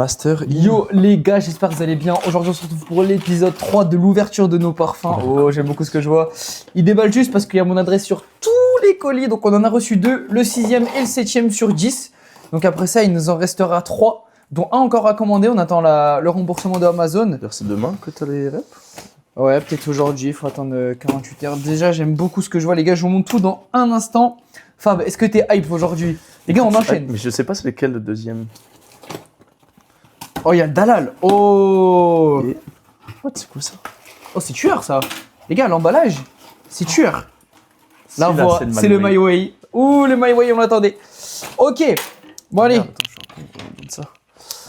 Master. Yo les gars, j'espère que vous allez bien. Aujourd'hui on se retrouve pour l'épisode 3 de l'ouverture de nos parfums. Oh, j'aime beaucoup ce que je vois. Il déballe juste parce qu'il y a mon adresse sur tous les colis. Donc on en a reçu 2, le 6e et le 7e sur 10. Donc après ça, il nous en restera 3, dont un encore à commander. On attend le remboursement de Amazon. C'est demain que t'as les reps? Ouais, peut-être aujourd'hui, il faut attendre 48 heures. Déjà, j'aime beaucoup ce que je vois. Les gars, je vous montre tout dans un instant. Fab, est-ce que t'es hype aujourd'hui? Les gars, on enchaîne. Mais je sais pas c'est lequel le deuxième. Oh, il y a le Dalal. Oh, Et... What, c'est quoi ça? oh, c'est tueur ça. Les gars, l'emballage, c'est tueur. Là, on voit, c'est le My Way. Ouh, le My Way, on l'attendait. Ok, bon allez. Attends, je ça.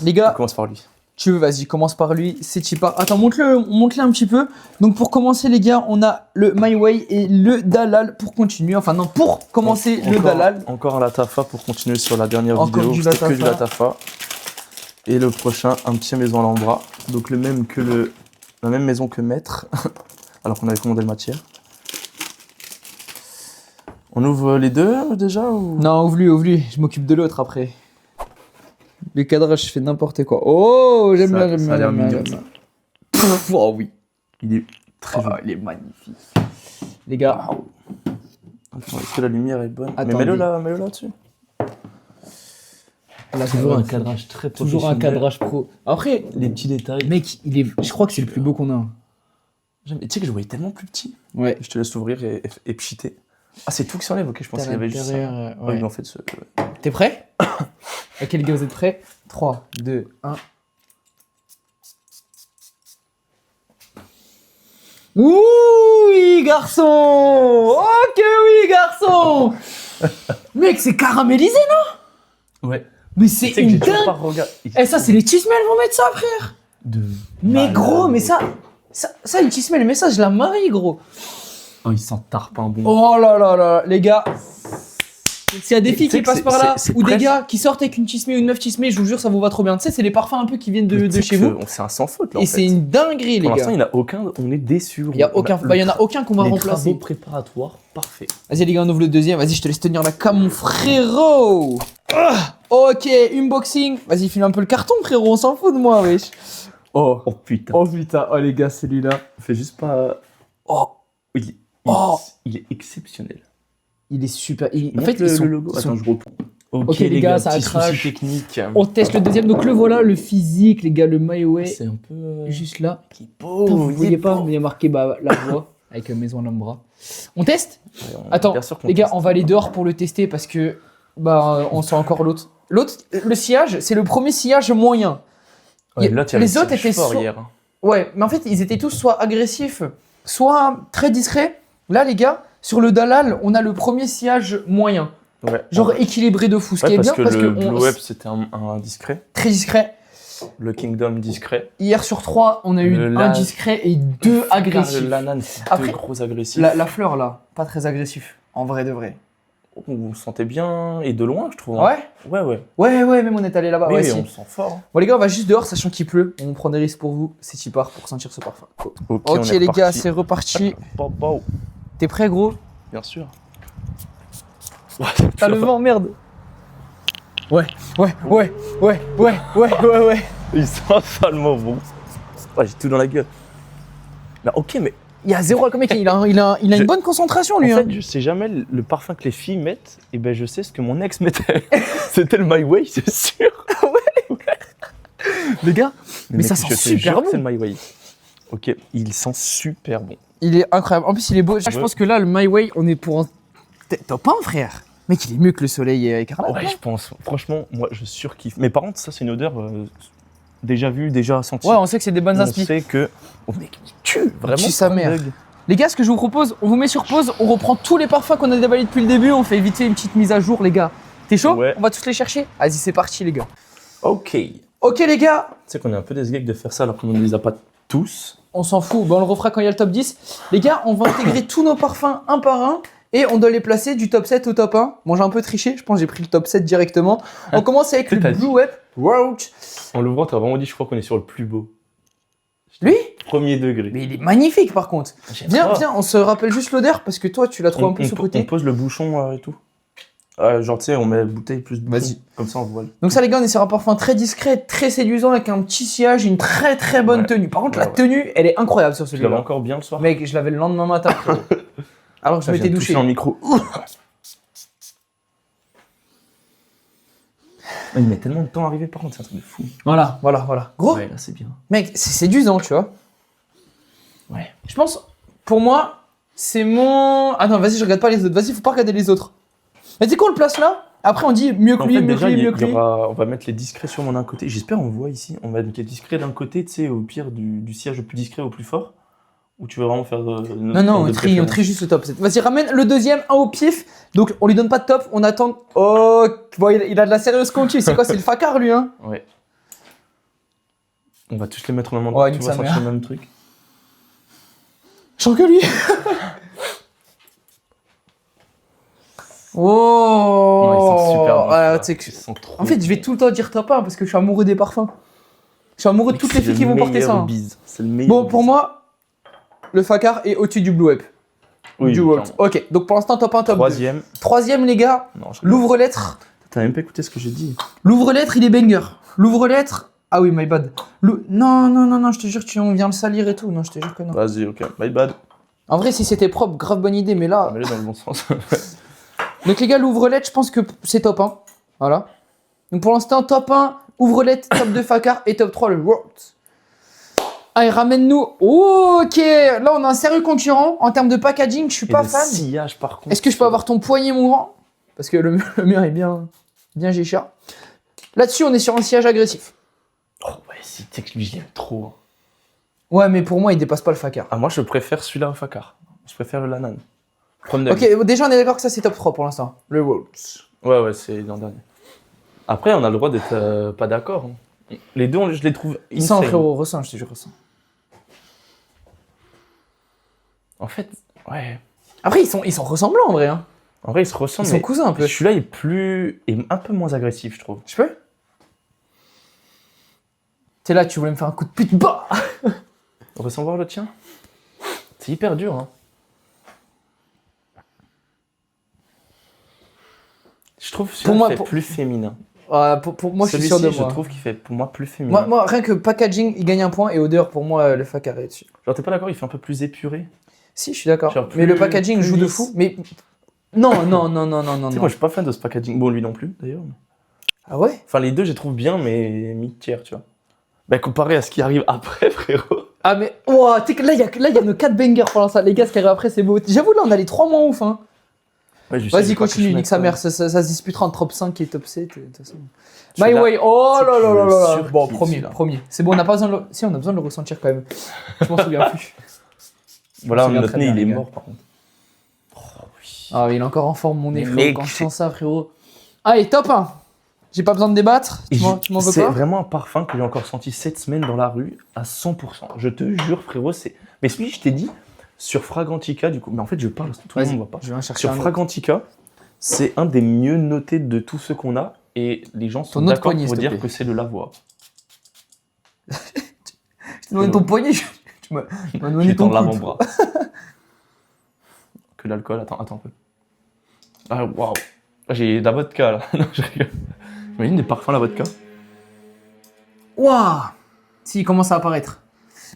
Les gars, On commence par lui. tu veux, vas-y, commence par lui. C'est Tipa. Attends, monte-le un petit peu. Donc pour commencer, les gars, on a le My Way et le Dalal pour continuer. Enfin non, pour commencer le Dalal. Encore un Latafa pour continuer sur la dernière Encore vidéo. du C'était que Latafa. du Latafa. Et le prochain, un petit Maison Alhambra. Donc la même maison que Maître. Alors qu'on avait commandé le matière. On ouvre les deux déjà ou... Non, ouvre-lui. Je m'occupe de l'autre après. Le cadrage, je fais n'importe quoi. Oh, j'aime bien. Ça a l'air mignon. Oh oui. Il est très joli. Il est magnifique. Les gars, Attends, est-ce que la lumière est bonne? Attendez. Mais mets-le là dessus. là, Toujours un cadrage très professionnel. Toujours un cadrage pro. Après, Les petits détails. mec, je crois que c'est le plus beau qu'on a. Tu sais que je voyais tellement plus petit. Ouais. Je te laisse ouvrir et pchiter. Ah, c'est tout qui s'enlève, ok, je pensais qu'il y avait juste ça. Ouais. Oui, mais en fait, T'es prêt? Ok, les gars, vous êtes prêts? 3, 2, 1. Oui, garçon! Ok, oui, garçon! Mec, c'est caramélisé, non? ouais. Mais c'est Tu sais que une j'ai toujours dingue! pas regardé. Eh, ça, c'est les Chismel vont mettre ça, frère! Mais gros, mais ça, les Chismel, mais ça, je la marie, gros! Oh, il sent tarpin bon. Oh là là là, les gars! S'il y a des filles Tu sais qui que passent par là, c'est ou des presque- gars qui sortent avec une Chismel ou une 9 Chismel, je vous jure, ça vous va trop bien. Tu sais, c'est les parfums un peu qui viennent de chez vous. C'est un sans faute là. Et c'est une dinguerie, les Pour l'instant, gars. il n'y en a aucun, on est déçus. Il y a aucun, bah, y en a aucun qu'on va Les remplacer. travaux préparatoires, parfait. Vas-y, les gars, on ouvre le deuxième. Vas-y, je te laisse tenir la cam, mon frérot. Ah, ok, unboxing. Vas-y, file un peu le carton, frérot. On s'en fout de moi, wesh. Oh, Oh putain. oh putain, oh les gars, celui-là. Fais juste pas. Oh, Il, Oh. il est exceptionnel. il est super. En Montre fait, le, ils sont- le logo. ils sont- Attends, je reprends. Ok, les gars, ça petit crache. souci technique. On teste le deuxième. Donc le voilà, le physique, les gars, le My Way. C'est un peu. Juste là. Il est beau. Putain, vous il voyez est pas, beau. mais il y a marqué bah, la voix avec Maison Alhambra. On teste? Ouais, Attends, bien sûr qu'on les gars, teste. on va aller dehors pour le tester parce que bah on sent encore l'autre. L'autre, le sillage, c'est le premier sillage moyen. Ouais, là, tu as les le autres siège étaient fort so- hier. Hein. Ouais, mais en fait, ils étaient tous soit agressifs, soit très discrets. Là, les gars, sur le Dalal, on a le premier sillage moyen. Ouais. Genre équilibré de fou. Ce qui Ouais, est parce bien que parce le que Blue Web c'était un discret. très discret. Le Kingdom discret. Hier sur 3, on a eu Le un la- discret et 2 agressifs. Le Lanan, c'est Après, deux gros agressifs. La fleur là, pas très agressif. En vrai de vrai. On sentait bien, et de loin, je trouve. hein. Ouais, Ouais. ouais, même on est allé là-bas. Oui, ouais, mais si. on sent fort. Bon les gars, on va juste dehors, sachant qu'il pleut. On prend des risques pour vous. C'est Tipar pour sentir ce parfum. Ok, Ok les gars, c'est reparti. Bon, T'es prêt gros? bien sûr. T'as le vent, merde. Ouais. Il sent salement bon. Ouais, j'ai tout dans la gueule. Bah, ok, mais Il y a zéro alcool, mec. Il a une bonne concentration lui. en hein. fait, je sais jamais le parfum que les filles mettent, et ben je sais ce que mon ex mettait. C'était le My Way, c'est sûr. Les gars, mais mec, ça je sent te super jure que bon. C'est le My Way. Ok, il sent super bon. Il est incroyable. En plus, il est beau. Je Ouais. pense que là, le My Way, on est pour un top 1, frère. Mec, il est mieux que le soleil écarlate. Ouais, là. je pense. Franchement, moi, je surkiffe. Mais par contre, ça, c'est une odeur déjà vue, déjà sentie. Ouais, on sait que c'est des bonnes on inspi. sait que. Oh, mec, il tue vraiment. tue sa comme mère. bug. Les gars, ce que je vous propose, on vous met sur pause, on reprend tous les parfums qu'on a déballés depuis le début, on fait vite fait une petite mise à jour, les gars. T'es chaud? Ouais. On va tous les chercher? Vas-y, c'est parti, les gars. Ok. Tu Ok, les gars, sais qu'on est un peu des geeks de faire ça alors qu'on ne les a pas tous. on s'en fout, on le refera quand il y a le top 10. Les gars, on va intégrer tous nos parfums un par un et on doit les placer du top 7 au top 1. Bon, j'ai un peu triché, je pense que j'ai pris le top 7 directement. On commence avec le T'as Blue dit. Web Roach. En l'ouvrant, t'as vraiment dit, je crois qu'on est sur le plus beau. Lui? Premier degré. Mais il est magnifique par contre. Viens, Oh. on se rappelle juste l'odeur parce que toi, tu l'as trouvé un peu on sous-côté. pose le bouchon et tout. Genre, tu sais, on met bouteille plus bouchon. Vas-y. Comme ça, on voit. Donc ça les gars, on est sur un parfum très discret, très séduisant, avec un petit sillage et une très très bonne Ouais. tenue. Par contre, Ouais, la tenue, elle est incroyable sur Tu l'avais celui-là. encore bien le soir. Mec, je l'avais le lendemain matin. frérot. Alors que je Ah, m'étais viens de toucher douché. en micro. Il met tellement de temps à arriver, par contre, c'est un truc de fou. Voilà. Gros, Ouais, là, c'est bien. mec, c'est séduisant, tu vois. Ouais. Je pense, pour moi, c'est mon... Ah non, vas-y, je regarde pas les autres. Vas-y, faut pas regarder les autres. Mais tu sais quoi, on le place là? Après, on dit mieux que En lui, fait, mieux que déjà, lui, il mieux que y lui. aura, on va mettre les discrets sûrement d'un côté. J'espère on voit ici. On va mettre les discrets d'un côté, tu sais, au pire du sillage le plus discret au plus fort. Ou tu veux vraiment faire Non, on trie juste le top. Vas-y, ramène le deuxième, un au pif. Donc, on lui donne pas de top, on attend. Oh, bon, il a de la sérieuse conquille. C'est quoi? C'est le facard, lui, hein? Ouais. On va tous les mettre au même endroit. Ouais, Tu nique vas sa sentir mère. le même truc. Je sens que lui. Oh. Non, ils sont super bons. Ouais, tu tu sais vois. que- Ils sont trop En fait, je vais tout le temps dire top 1 parce que je suis amoureux des parfums. Je suis amoureux de toutes les filles qui vont porter ça. Hein. C'est le meilleur. Bon, pour moi, le facard est au-dessus du Blue Web. oui, du Waltz. clairement. Ok, donc pour l'instant, top 1, top 2. Troisième. Troisième, les gars, Non, je... l'ouvre-lettre. T'as même pas écouté ce que j'ai dit. L'ouvre-lettre, il est banger. L'ouvre-lettre. Ah oui, my bad. Non, je te jure, on vient le salir et tout. Non, je te jure que non. Vas-y, ok. My bad. En vrai, si c'était propre, grave bonne idée, mais là. On est dans le bon sens. Donc, les gars, l'ouvre-lettre, je pense que c'est top 1. Voilà. Donc, pour l'instant, top 1, ouvre-lettre, top 2 facard et top 3, le World. Allez, ramène-nous. Ok, là, on a un sérieux concurrent. En termes de packaging, je suis pas le fan. sillage, par contre. Est-ce que je peux avoir ton poignet mouvant? Parce que le mien est bien gécha. Là-dessus, on est sur un sillage agressif. Oh, ouais, si, tu sais que lui, je l'aime trop. Hein. Ouais, mais pour moi, il dépasse pas le facard. Ah, moi, je préfère celui-là au facard. Je préfère le Lanan. Premier Ok, déjà, on est d'accord que ça, c'est top 3 pour l'instant. Le World. Ouais, c'est l'an dernier. Après, on a le droit d'être pas d'accord. Hein. Les deux, je les trouve Ils sont insane. frérot, ressens, je te jure, ressens. En fait, ouais. Après, ils sont ressemblants en vrai. Hein. En vrai, ils se ressemblent. Ils sont mais cousins un peu. Celui-là est un peu moins agressif, je trouve. Je peux? T'es là, tu voulais me faire un coup de pute. Bah On va s'en voir le tien. C'est hyper dur, hein. Je trouve Pour celui-là moi, fait pour- plus féminin. pour moi, je suis sûr de Celui-ci, moi. je trouve qu'il fait pour moi plus féminin. Moi, rien que packaging, il gagne un point et odeur, pour moi, le facard est dessus. Genre, t'es pas d'accord, il fait un peu plus épuré. Si, je suis d'accord. Genre Mais le plus- packaging plus joue de lisse. fou. Mais non. Tu sais, moi, je suis pas fan de ce packaging. Bon, lui non plus, d'ailleurs. Ah ouais? Enfin, les deux, je les trouve bien, mais mi-tiers, tu vois. Bah, comparé à ce qui arrive après, frérot. Ah mais ouah, tu sais que là, il y a nos 4 bangers pour l'instant. Les gars, ce qui arrive après, c'est beau. J'avoue, là, on a les 3 moins ouf. Hein. Ouais, je sais, Vas-y, j'ai pas que continue, je nique mette sa ça. mère. Ça se disputera entre top 5 et top 7. De toute façon. My Celui-là, way. Oh c'est là que là je là le là là. surkiffe, Bon, celui-là. premier. C'est bon, on n'a pas besoin de le... Si, on a besoin de le ressentir quand même. Je m'en souviens plus. Voilà, On se souvient notre très nez, bien, il est les gars. mort, par contre. Oh, oui. Ah, il est encore en forme, mon nez, Mais frérot. mec, Quand je sens ça, frérot. Allez, top 1. J'ai pas besoin de débattre. Et Tu m'en veux c'est pas? vraiment un parfum que j'ai encore senti cette semaine dans la rue à 100%. Je te jure, frérot, c'est. Mais celui, je t'ai dit, sur Fragrantica, du coup. Mais en fait, je parle, tout le monde ne voit pas. Je vais en chercher Sur un autre. Fragrantica, c'est un des mieux notés de tous ceux qu'on a. Et les gens sont Ton autre d'accord poignet, pour s'il te dire plaît. que c'est le Lavoie. Je t'ai demandé ton poignet. Tu m'as demandé J'ai ton ton coude. l'avant-bras. Que l'alcool, attends un peu. Ah, waouh. J'ai de la vodka, là. Non, je rigole. Imagine des parfums à la vodka. Waouh. Si, il commence à apparaître.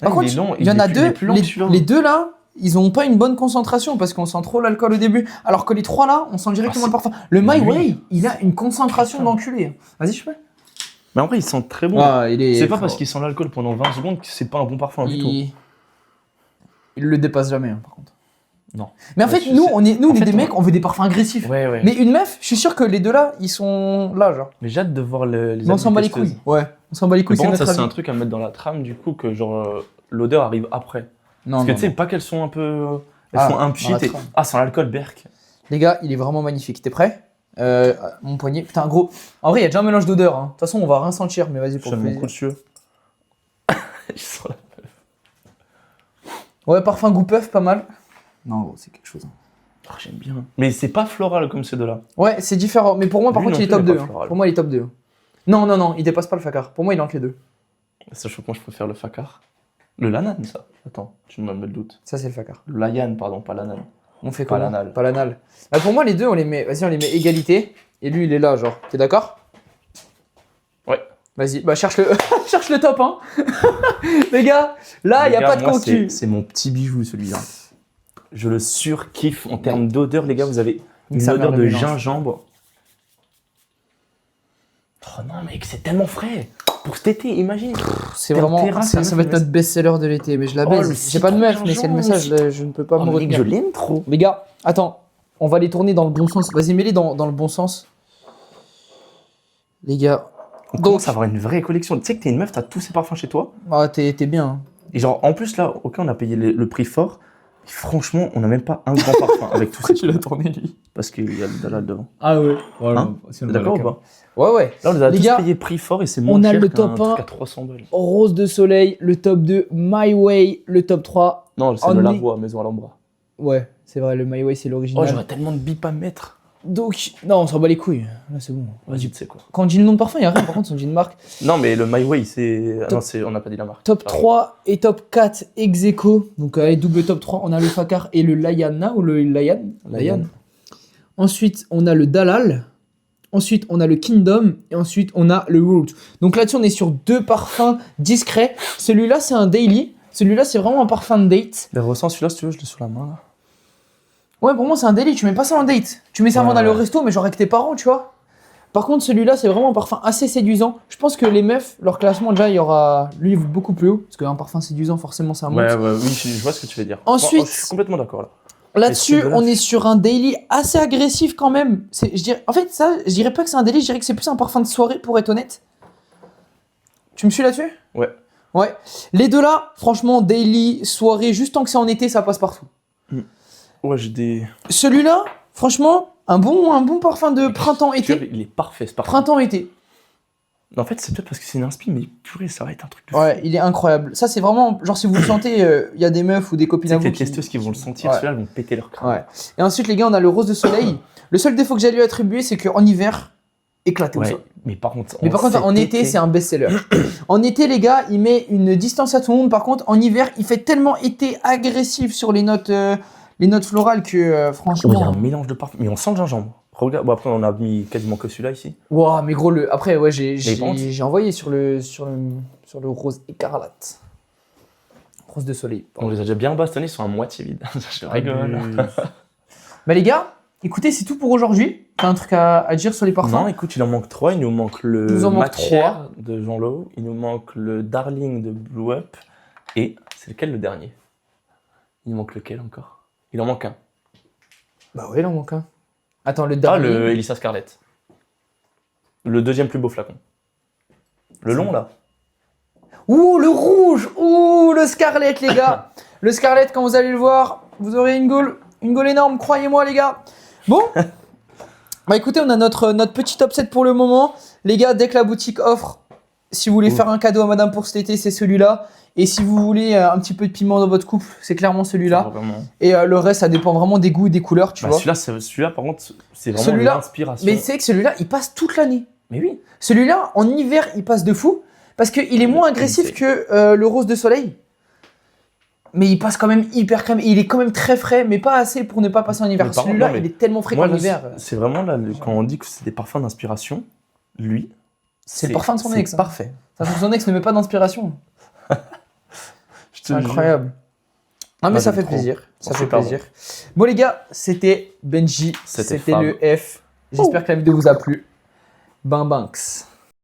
Par Ah, contre, il est long, il y en a il est deux. plus long que celui-là. Les deux là, ils ont pas une bonne concentration parce qu'on sent trop l'alcool au début. Alors que les trois là, on sent directement Ah, le parfum. Le My lui. Way, il a une concentration Putain. d'enculé. Vas-y, je peux. Mais en vrai, ils sentent très bon. C'est pas parce qu'il sent l'alcool pendant 20 secondes que c'est pas un bon parfum du tout. Il le dépasse jamais, hein, par contre. Non. Mais en Ouais, fait, je nous, sais. on est En fait, des on- mecs, on veut des parfums agressifs. Ouais. Mais une meuf, je suis sûr que les deux là, ils sont là, genre. Mais j'ai hâte de voir les Mais on s'en bat les testeuses. couilles. Ouais, on s'en bat les Mais couilles, par c'est contre, notre ça, c'est avis. un truc à mettre dans la trame, du coup, que genre l'odeur arrive après. Non, Parce que non, tu sais, non. pas qu'elles sont un peu. Elles Ah, sont un dans pchit la et. trame. Ah, sans l'alcool, berk. Les gars, il est vraiment magnifique. T'es prêt? Mon poignet. Putain, gros. En vrai, il y a déjà un mélange d'odeurs. Hein. De toute façon, on va rien sentir, mais vas-y Je pour donne le mon coup plaisir. de cieux. Je sens la- Ouais, parfum goût puff, pas mal. Non, gros, c'est quelque chose. hein. Oh, j'aime bien. Mais c'est pas floral comme ces deux-là. Ouais, c'est différent. Mais pour moi, par Lui contre, non il est top plus, il est 2. pas hein. floral. Pour moi, il est top 2. Non, il dépasse pas le facard. Pour moi, il est entre les deux. Sachant que moi, je préfère le facard. Le lanan, ça. Attends, tu me mets le doute. Ça, c'est le facard. Le layan, pardon, pas lanan. On fait Pas comment? l'anal. Pas l'anal. Bah, pour moi, les deux, on les met. Vas-y, on les met égalité. Et lui, il est là, genre. T'es d'accord? Ouais. Vas-y, bah cherche le, cherche le top, hein. Les gars, là, il Les n'y a gars, pas de moi, concu. c'est mon petit bijou celui-là. Je le surkiffe en termes d'odeur, les gars. Vous avez une Sa odeur mère, de le mélange. gingembre. Oh non, mec, c'est tellement frais. Pour cet été, imagine. C'est Terre vraiment, terrasse, ça ça va me être fait- notre best-seller de l'été, mais je la Oh, baise. le J'ai pas de meuf, citron mais c'est le gingembre, message, là, je ne peux pas Oh, me mec, retenir. je l'aime trop. Les gars, attends, on va les tourner dans le bon sens. Vas-y, mets-les dans le bon sens. Les gars, On commence à avoir une vraie collection. Tu sais que t'es une meuf, t'as tous ces parfums chez toi. ah, t'es bien. Hein. Et genre, en plus, là, ok, on a payé le prix fort. Mais franchement, on n'a même pas un grand parfum avec tout ça. Tu l'as tourné, lui? Parce qu'il y a le Dalal devant. Ah ouais. Hein T'es d'accord ou pas? Ouais, ouais. Là, on les a Les tous gars, payé prix fort et c'est moins on a cher le qu'un top truc 1. à 300 balles. Rose de soleil, le top 2, My Way, le top 3. Non, c'est On le est- Lavoie, Maison Alhambra. Ouais, c'est vrai, le My Way, c'est Oh, l'original. j'aurais tellement de bip à mettre. Donc, non, on s'en bat les couilles. Là, c'est bon. Vas-y, tu sais quoi. Quand on dit le nom de parfum, il n'y a rien. Par contre, on dit une marque. Non, mais le My Way, c'est. Ah Top- non, on n'a pas dit la marque. Top Pardon. 3 et top 4 ex aequo. Donc, allez, double top 3. On a le Fakar et le Layana ou le Layan. Layan. Ensuite, on a le Dalal. Ensuite, on a le Kingdom. Et ensuite, on a le World. Donc là-dessus, on est sur deux parfums discrets. Celui-là, c'est un daily. Celui-là, c'est vraiment un parfum de date. Mais ressens celui-là, si tu veux, je l'ai sur la main là. Ouais, pour moi, c'est un daily. Tu mets pas ça en date. Tu mets ça avant Ouais, d'aller au ouais. resto, mais genre avec tes parents, tu vois. Par contre, celui-là, c'est vraiment un parfum assez séduisant. Je pense que les meufs, leur classement, déjà, il y aura lui beaucoup plus haut. Parce qu'un parfum séduisant, forcément, ça monte. Oui, je vois ce que tu veux dire. Ensuite- Bon, je suis complètement d'accord là. Là-dessus, Et celui-là, on est sur un daily assez agressif quand même. En fait, ça, je dirais pas que c'est un daily, je dirais que c'est plus un parfum de soirée, pour être honnête. Tu me suis là-dessus? Ouais. Ouais. Les deux là, franchement, daily, soirée, juste tant que c'est en été, ça passe partout. Ouais, j'ai des. Celui-là, franchement, un bon parfum de Tu printemps-été. vois, il est parfait ce parfum. Printemps-été. En fait, c'est peut-être parce que c'est une inspi, mais purée, ça va être un truc de Ouais, il est incroyable. Ça, c'est vraiment, genre, si vous le sentez, il y a des meufs ou des copines Tu sais à que vous les testeuses qui vont le sentir, Ouais. celui-là, elles vont péter leur crâne. Ouais. Et ensuite, les gars, on a le rose de soleil. Le seul défaut que j'ai lui attribuer, c'est qu'en hiver, éclaté au Ouais, sol. mais par contre, Mais par contre, en été, c'est un best-seller. En été, les gars, il met une distance à tout le monde. Par contre, en hiver, il fait tellement été agressif sur les notes florales que, Il y a franchement. un mélange de parfums, mais on sent le gingembre. Regarde, bon, après, on a mis quasiment que celui-là ici. Waouh, mais gros, après, ouais, par contre- j'ai envoyé sur le rose écarlate. Rose de soleil. On les a déjà bien bastonnés, ils sont à moitié vides. Je rigole. Bah, les gars, écoutez, c'est tout pour aujourd'hui. T'as un truc à dire sur les parfums? Non, écoute, il en manque 3. Il nous manque le Il nous en manque Matière de Jean Lo. Il nous manque le Darling de Blue Up. Et c'est lequel le dernier? Il nous manque lequel encore? Il en manque un. Bah ouais, il en manque un. Attends, le Ah, dernier. le Elisa Scarlett. Le deuxième plus beau flacon. Le long, là. Ouh, le rouge! Ouh, le Scarlett, les gars! Le Scarlett, quand vous allez le voir, vous aurez une gaule énorme, croyez-moi, les gars. Bon, bah écoutez, on a notre petit top 7 pour le moment. Les gars, dès que la boutique offre, si vous voulez faire un cadeau à madame pour cet été, c'est celui-là. Et si vous voulez un petit peu de piment dans votre couple, c'est clairement celui-là. Vraiment. Et le reste, ça dépend vraiment des goûts et des couleurs, tu Bah, vois. celui-là, par contre, c'est vraiment Celui-là, l'inspiration. Mais c'est que celui-là, il passe toute l'année. Mais oui. Celui-là, en hiver, il passe de fou. Parce qu'il est moins agressif que le rose de soleil. Mais il passe quand même hyper crème. Et il est quand même très frais, mais pas assez pour ne pas passer en hiver. Mais par contre, Celui-là, non, mais il est tellement frais Moi, qu'en là, hiver. c'est vraiment là, quand on dit que c'est des parfums d'inspiration, lui, C'est le parfum de son c'est ex, hein. parfait. Ça fait que son ex ne met pas d'inspiration. Je te C'est jure. incroyable. Ah, mais Moi, ça j'aime fait trop. plaisir. Ça Oh, fait super plaisir. Bon, les gars, c'était Benji. C'était C'était Fab. le F. J'espère que la vidéo vous a plu. Ben Banks.